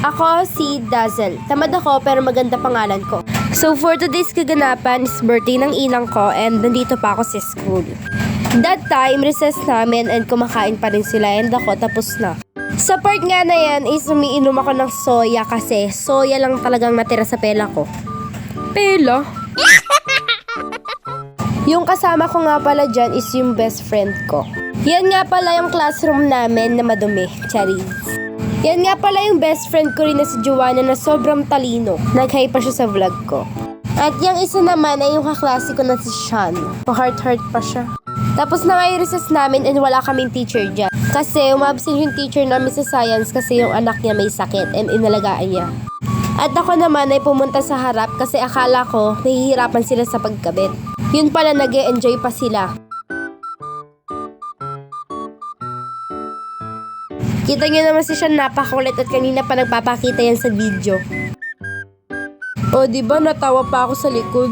Ako si Dazzle. Tamad ako pero maganda pangalan ko. So for today's kaganapan is birthday ng inang ko and nandito pa ako sa school. That time, recess namin and kumakain pa rin sila and ako tapos na. Sa part nga na yan is umiinom ako ng soya kasi soya lang talagang natira sa pela ko. Pela? Yung kasama ko nga pala dyan is yung best friend ko. Yan nga pala yung classroom namin na madumi. Charis. Yan nga pala yung best friend ko rin na si Joanna na sobrang talino. Nag-hi pa siya sa vlog ko. At yung isa naman ay yung kaklase ko na si Sean. Pa-heart-heart pa siya. Tapos na nga yung recess namin and wala kaming teacher dyan. Kasi umabsent yung teacher namin sa science kasi yung anak niya may sakit and inalagaan niya. At ako naman ay pumunta sa harap kasi akala ko nahihirapan sila sa pagkabit. Yun pala nag-e-enjoy pa sila. Kita nyo naman si Sean napakulit at kanina pa nagpapakita yan sa video. O diba natawa pa ako sa likod.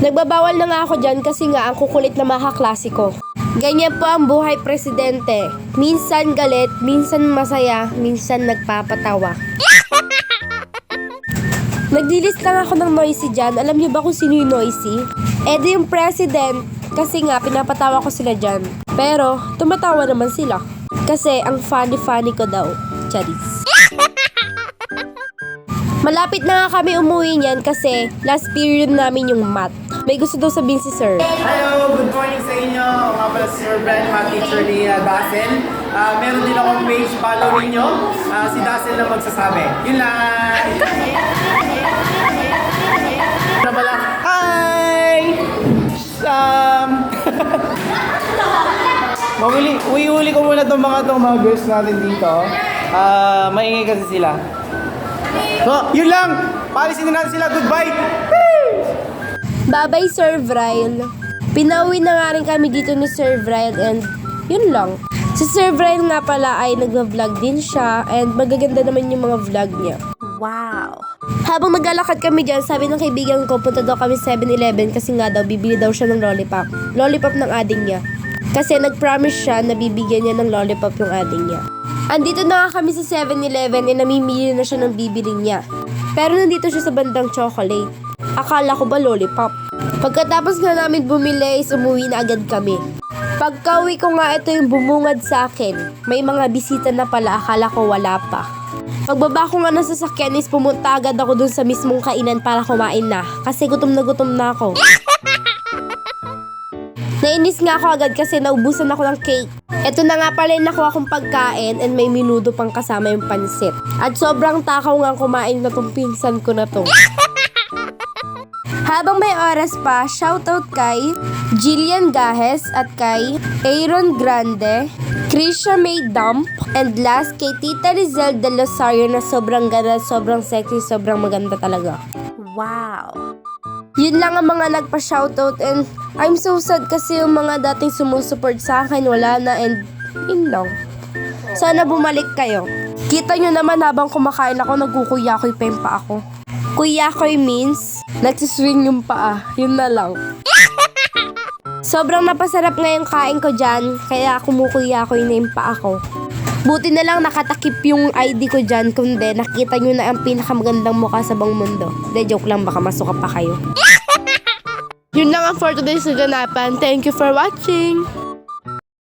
Nagbabawal na nga ako dyan kasi nga ang kukulit na mga kaklase ko. Ganyan po ang buhay presidente. Minsan galit, minsan masaya, minsan nagpapatawa. Nagdilis lang ako ng noisy dyan. Alam niyo ba kung sino yung noisy? Di yung president. Kasi nga pinapatawa ko sila dyan. Pero tumatawa naman sila. Kasi ang funny ko daw. Charis. Malapit na nga kami umuwi niyan kasi last period namin yung math. May gusto daw sabihin si sir. Hello, good morning sa inyo. Mga pala si Sir Brian, math teacher ni Dazzle. Meron din akong page, follow ninyo. Si Dazzle na magsasabi. Yun lang! Ano pala? Hi! Uwi-uli ko muna itong mga girls natin dito. Maingay kasi sila. So, yun lang! Paalisin na natin sila. Goodbye! Bye-bye, Sir Vryle. Pinauwi na nga rin kami dito ni Sir Vryle and yun lang. Si Sir Vryle nga pala ay nag-vlog din siya and magaganda naman yung mga vlog niya. Wow! Habang naglalakad kami dyan, sabi ng kaibigan ko, punta daw kami 7-Eleven kasi nga daw, bibili daw siya ng lollipop. Lollipop ng ading niya. Kasi nag-promise siya na bibigyan niya ng lollipop yung ading niya. Andito na nga kami sa 7-Eleven and namimili na siya ng bibili niya. Pero nandito siya sa bandang chocolate. Akala ko ba lollipop? Pagkatapos nga namin bumili, umuwi na agad kami. Pagka-uwi ko nga, ito yung bumungad sa akin. May mga bisita na pala, akala ko wala pa. Pagbaba ko nga ng sasakyan is pumunta agad ako dun sa mismong kainan para kumain na. Kasi gutom na ako. Nainis nga ako agad kasi naubusan ako ng cake. Ito na nga pala yung nakuha kong pagkain and may minudo pang kasama yung pansit. At sobrang takaw nga kumain na tong pinsan ko na to. Habang may oras pa, shoutout kay Jillian Gahes at kay Aaron Grande, Krisha May Dump, and last kay Tita Rizel de Losario na sobrang ganda, sobrang sexy, sobrang maganda talaga. Wow! Yun lang ang mga nagpa-shoutout and I'm so sad kasi yung mga dating sumusuport sa akin wala na and yun lang. Sana bumalik kayo. Kita nyo naman habang kumakain ako, nagkukuyakoy pa yung paa ko. Kuyakoy means nagsiswing yung paa. Yun na lang. Sobrang napasarap nga yung kain ko dyan, kaya kumukuyakoy na yung paa ko. Buti na lang nakatakip yung ID ko dyan, kundi nakita nyo na ang pinakamagandang mukha sa buong mundo. De, joke lang, baka masuka pa kayo. Yun lang ang for today's kaganapan. Thank you for watching!